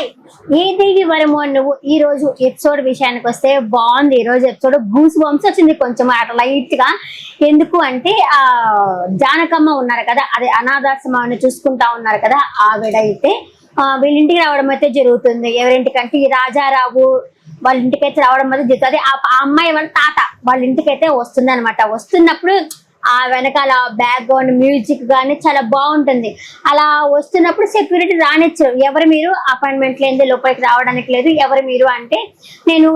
Hi ఏ దేవి వరము నువ్వు ఈ రోజు ఎపిసోడ్ విషయానికి వస్తే బాగుంది. ఈ రోజు ఎపిసోడ్ గూస్ బంప్స్ వచ్చింది కొంచెం అట్లా లైట్ గా. ఎందుకు అంటే జానకమ్మ ఉన్నారు కదా, అదే అనాథాశ్రమాన్ని చూసుకుంటా ఉన్నారు కదా, ఆవిడైతే వీళ్ళింటికి రావడం అయితే జరుగుతుంది. ఎవరింటికంటే ఈ రాజారావు వాళ్ళ ఇంటికైతే రావడం అయితే జరుగుతుంది. ఆ అమ్మాయి వాళ్ళ తాత వాళ్ళ ఇంటికైతే వస్తుంది అనమాట. వస్తున్నప్పుడు ఆ వెనకాల బ్యాక్గ్రౌండ్ మ్యూజిక్ గానీ చాలా బాగుంటుంది. అలా వస్తున్నప్పుడు సెక్యూరిటీ రానిచ్చారు. ఎవరు మీరు, అపాయింట్మెంట్ లేని లోపలికి రావడానికి లేదు, ఎవరు మీరు అంటే నేను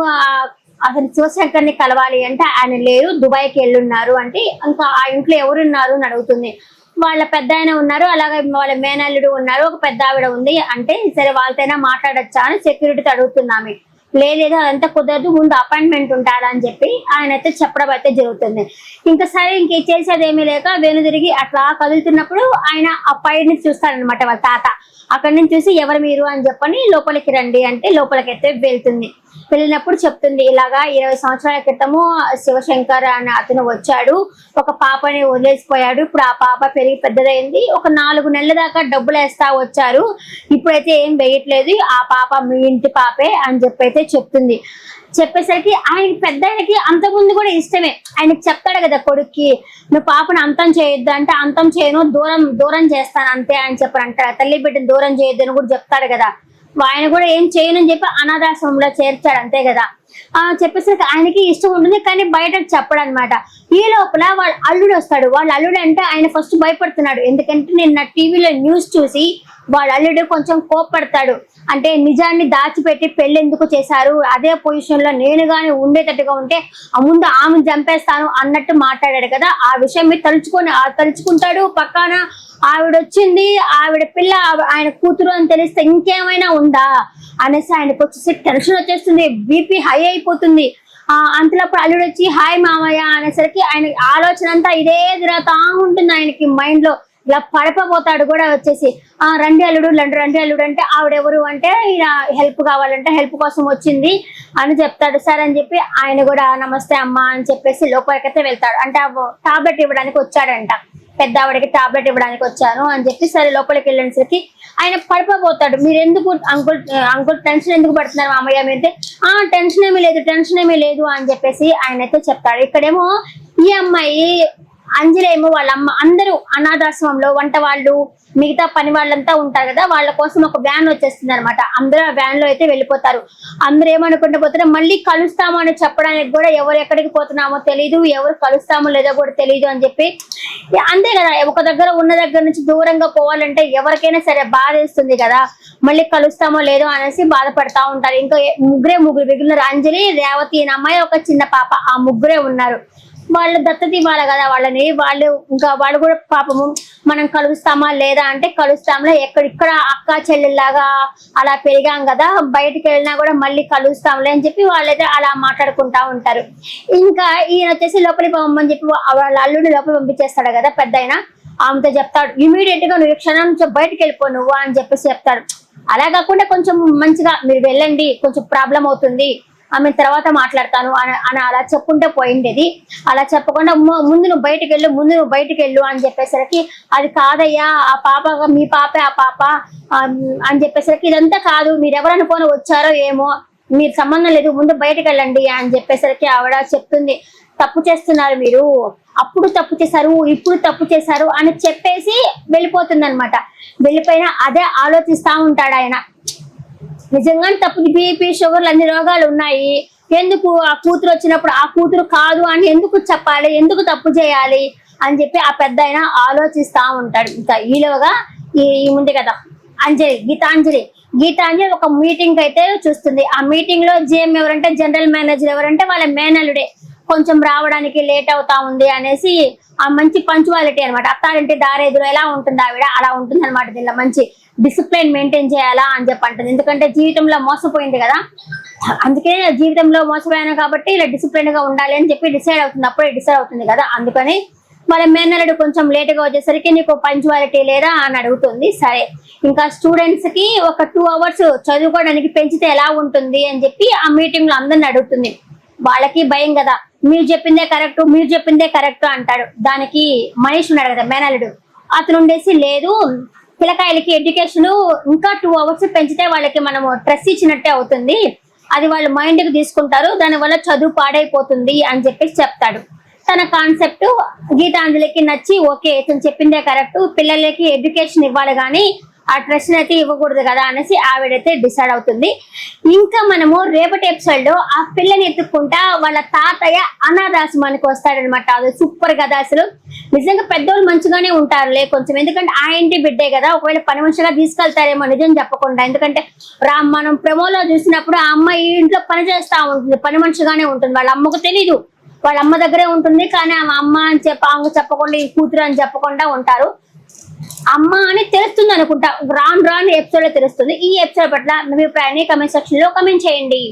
అసలు శివశంకర్ని కలవాలి అంటే ఆయన లేరు, దుబాయ్కి వెళ్ళున్నారు అంటే ఇంకా ఆ ఇంట్లో ఎవరున్నారు అని అడుగుతుంది. వాళ్ళ పెద్ద ఆయన ఉన్నారు, అలాగే వాళ్ళ మేనల్లుడు ఉన్నారు, ఒక పెద్ద ఆవిడ ఉంది అంటే సరే వాళ్ళతోనే మాట్లాడచ్చా అని సెక్యూరిటీతో అడుగుతున్నామే. లేదు అదంతా కుదరదు, ముందు అపాయింట్మెంట్ ఉంటారా అని చెప్పి ఆయన అయితే చెప్పడం అయితే జరుగుతుంది. ఇంకా సరే ఇంక చేసేది ఏమీ లేక వేణు తిరిగి అట్లా కదులుతున్నప్పుడు ఆయన ఆ పైని చూస్తాడనమాట వాళ్ళ తాత. అక్కడి నుంచి చూసి ఎవరు మీరు అని చెప్పని లోపలికి రండి అంటే లోపలికైతే వెళ్తుంది. వెళ్ళినప్పుడు చెప్తుంది ఇలాగా 20 సంవత్సరాల క్రితము శివశంకర్ అని అతను వచ్చాడు, ఒక పాపని వదిలేసిపోయాడు, ఇప్పుడు ఆ పాప పెరిగి పెద్దదైంది, ఒక 4 నెలల దాకా డబ్బులు వేస్తా వచ్చారు, ఇప్పుడైతే ఏం వేయట్లేదు, ఆ పాప మీ ఇంటి పాపే అని చెప్పైతే చెప్తుంది. చెప్పేసరికి ఆయనకి పెద్ద ఆయనకి అంతకుముందు కూడా ఇష్టమే. ఆయనకి చెప్తాడు కదా కొడుక్కి, నువ్వు పాపను అంతం చేయొద్దు అంటే అంతం చేయను, దూరం చేస్తాను అంతే అని చెప్పారంట. తల్లి బిడ్డను దూరం చేయొద్దు అని కూడా చెప్తాడు కదా. ఆయన కూడా ఏం చేయనని చెప్పి అనాథాశ్రమంలో చేర్చాడు అంతే కదా. చెప్పేసరికి ఆయనకి ఇష్టం ఉంటుంది కానీ బయటకు చెప్పడు అనమాట. ఈ లోపల వాళ్ళ అల్లుడు వస్తాడు. వాళ్ళ అల్లుడు అంటే ఆయన ఫస్ట్ భయపడుతున్నాడు. ఎందుకంటే నేను నా టీవీలో న్యూస్ చూసి వాళ్ళ అల్లుడు కొంచెం కోప్పడతాడు. అంటే నిజాన్ని దాచిపెట్టి పెళ్లి ఎందుకు చేశారు, అదే పొజిషన్ లో నేను గాని ఉండేటట్టుగా ఉంటే ముందు ఆమెను చంపేస్తాను అన్నట్టు మాట్లాడాడు కదా. ఆ విషయం మీరు తలుచుకుంటాడు. పక్కన ఆవిడ వచ్చింది, ఆవిడ పిల్ల ఆయన కూతురు అని తెలిస్తే ఇంకేమైనా ఉందా అనేసి ఆయనకు వచ్చేసి టెన్షన్ వచ్చేస్తుంది, బీపీ హై అయిపోతుంది. అంతలోప్పుడు అల్లుడు వచ్చి హాయ్ మామయ్య అనేసరికి ఆయన ఆలోచన అంతా ఇదే తిరుగుతా ఉంటుంది ఆయనకి మైండ్ లో. ఇలా పడిపోతాడు కూడా వచ్చేసి రండి అల్లుడు అంటే ఆవిడెవరు అంటే ఇలా హెల్ప్ కావాలంటే హెల్ప్ కోసం వచ్చింది అని చెప్తాడు. సరే అని చెప్పి ఆయన కూడా నమస్తే అమ్మ అని చెప్పేసి లోపలికైతే వెళ్తాడు. అంటే టాబ్లెట్ ఇవ్వడానికి వచ్చాడంట, పెద్ద ఆవిడకి టాబ్లెట్ ఇవ్వడానికి వచ్చాను అని చెప్పి సరే లోపలికి వెళ్ళేసరికి ఆయన పడిపోతాడు. మీరు ఎందుకు అంకుల్ టెన్షన్ ఎందుకు పడుతున్నారు మామయ్య అంటే టెన్షన్ ఏమీ లేదు అని చెప్పేసి ఆయన అయితే చెప్తాడు. ఇక్కడేమో ఈ అమ్మాయి అంజలేమో వాళ్ళ అమ్మ అందరూ అనాథాశ్రమంలో వంట వాళ్ళు మిగతా పని వాళ్ళంతా ఉంటారు కదా, వాళ్ళ కోసం ఒక వ్యాన్ వచ్చేస్తుంది అనమాట. అందరూ ఆ వ్యాన్ లో అయితే వెళ్ళిపోతారు. అందరూ ఏమనుకుంటూ పోతారో మళ్ళీ కలుస్తామో అని చెప్పడానికి కూడా ఎవరు ఎక్కడికి పోతున్నామో తెలియదు, ఎవరు కలుస్తామో లేదో కూడా తెలియదు అని చెప్పి అంతే కదా. ఒక దగ్గర ఉన్న దగ్గర నుంచి దూరంగా పోవాలంటే ఎవరికైనా సరే బాధ వేస్తుంది కదా, మళ్ళీ కలుస్తామో లేదో అనేసి బాధపడతా ఉంటారు. ఇంకా ముగ్గురు మిగిలినారు, అంజలి, రేవతి అమ్మాయి, ఒక చిన్న పాప, ఆ ముగ్గురే ఉన్నారు. వాళ్ళు దత్తత ఇవ్వాలి కదా వాళ్ళని. వాళ్ళు కూడా పాపము మనం కలుస్తామా లేదా అంటే కలుస్తాంలే, ఇక్కడ అక్క చెల్లెల్లాగా అలా పెరిగాం కదా, బయటికి వెళ్ళినా కూడా మళ్ళీ కలుస్తాంలే అని చెప్పి వాళ్ళైతే అలా మాట్లాడుకుంటా ఉంటారు. ఇంకా ఈయన వచ్చేసి లోపలికి పంపమని చెప్పి వాళ్ళ అల్లుడిని లోపలి పంపించేస్తాడు కదా పెద్ద ఆయన. ఆమెతో చెప్తాడు ఇమీడియట్ గా నువ్వు క్షణం నుంచి బయటకు వెళ్ళిపో నువ్వు అని చెప్పేసి చెప్తాడు. అలా కాకుండా కొంచెం మంచిగా మీరు వెళ్ళండి, కొంచెం ప్రాబ్లం అవుతుంది, ఆమె తర్వాత మాట్లాడతాను అని అలా చెప్పుకుంటే పోయిండేది. అలా చెప్పకుండా ముందు నువ్వు బయటకు వెళ్ళు అని చెప్పేసరికి అది కాదయ్యా ఆ పాప మీ పాపే ఆ పాప అని చెప్పేసరికి ఇదంతా కాదు, మీరు ఎవరనుకొని వచ్చారో ఏమో, మీరు సంబంధం లేదు, ముందు బయటకు వెళ్ళండి అని చెప్పేసరికి ఆవిడ చెప్తుంది తప్పు చేస్తున్నారు మీరు, అప్పుడు తప్పు చేశారు ఇప్పుడు తప్పు చేశారు అని చెప్పేసి వెళ్ళిపోతుంది అనమాట. వెళ్ళిపోయినా అదే ఆలోచిస్తా ఉంటాడు ఆయన. నిజంగానే తప్పు, బీపీ షుగర్లు అన్ని రోగాలు ఉన్నాయి, ఎందుకు ఆ కూతురు వచ్చినప్పుడు ఆ కూతురు కాదు అని ఎందుకు చెప్పాలి, ఎందుకు తప్పు చేయాలి అని చెప్పి ఆ పెద్ద ఆయన ఆలోచిస్తా ఉంటాడు. ఇంకా ఈలోగా ఈ ఉంది కదా అంజలి, గీతాంజలి ఒక మీటింగ్ అయితే చూస్తుంది. ఆ మీటింగ్ లో జిఎం ఎవరంటే జనరల్ మేనేజర్ ఎవరంటే వాళ్ళ మేనల్లుడే, కొంచెం రావడానికి లేట్ అవుతా ఉంది అనేసి ఆ మంచి పంచువాలిటీ అనమాట. అత్తారింటి దారేదురు ఎలా ఉంటుంది ఆవిడ అలా ఉంటుంది అనమాట. దీనిలో మంచి డిసిప్లిన్ మెయింటైన్ చేయాలా అని చెప్పి అంటుంది. ఎందుకంటే జీవితంలో మోసపోయింది కదా, అందుకే జీవితంలో మోసపోయాను కాబట్టి ఇలా డిసిప్లిన్ గా ఉండాలి అని చెప్పి డిసైడ్ అవుతుంది కదా. అందుకని వాళ్ళ మేనల్లుడు కొంచెం లేట్ గా వచ్చేసరికి నీకు పంచువాలిటీ లేదా అని అడుగుతుంది. సరే ఇంకా స్టూడెంట్స్ కి ఒక 2 hours చదువుకోవడానికి పెంచితే ఎలా ఉంటుంది అని చెప్పి ఆ మీటింగ్ లో అందరిని అడుగుతుంది. వాళ్ళకి భయం కదా, మీరు చెప్పిందే కరెక్ట్ అంటాడు. దానికి మనీష్ ఉన్నాడు కదా మేనల్లుడు, అతను ఉండేసి లేదు పిల్లకాయలకి ఎడ్యుకేషన్ ఇంకా 2 hours పెంచితే వాళ్ళకి మనము స్ట్రెస్ ఇచ్చినట్టే అవుతుంది, అది వాళ్ళు మైండ్ కి తీసుకుంటారు, దాని వల్ల చదువు పాడైపోతుంది అని చెప్పేసి చెప్తాడు. తన కాన్సెప్ట్ గీతాంజలికి నచ్చి ఓకే ఇతను చెప్పిందే కరెక్ట్, పిల్లలకి ఎడ్యుకేషన్ ఇవ్వాలి కానీ ఆ ట్రెస్ అయితే ఇవ్వకూడదు కదా అనేసి ఆవిడైతే డిసైడ్ అవుతుంది. ఇంకా మనము రేపటి ఎపిసోడ్ లో ఆ పిల్లని ఎత్తుక్కుంటా వాళ్ళ తాతయ్య అనాథాశ్రమానికి వస్తాడనమాట. అది సూపర్ కదా అసలు. నిజంగా పెద్దోళ్ళు మంచిగానే ఉంటారులే కొంచెం, ఎందుకంటే ఆ ఇంటి బిడ్డే కదా, ఒకవేళ పని మనిషిగా తీసుకెళ్తారేమో నిజం చెప్పకుండా. ఎందుకంటే మనం ప్రెమోలో చూసినప్పుడు ఆ అమ్మాయి ఇంట్లో పని చేస్తా ఉంటుంది, పని మనిషిగానే ఉంటుంది, వాళ్ళ అమ్మకు తెలీదు, వాళ్ళ అమ్మ దగ్గరే ఉంటుంది, కానీ ఆమె అమ్మ అని ఆమెకు చెప్పకుండా ఈ కూతురు అని చెప్పకుండా ఉంటారు. అమ్మ అని తెలుస్తుంది అనుకుంటా, రాను ఎపిసోడ్ లో తెలుస్తుంది. ఈ ఎపిసోడ్ పట్ల మీ అభిప్రాయాన్ని కమెంట్ సెక్షన్ లో కమెంట్ చేయండి.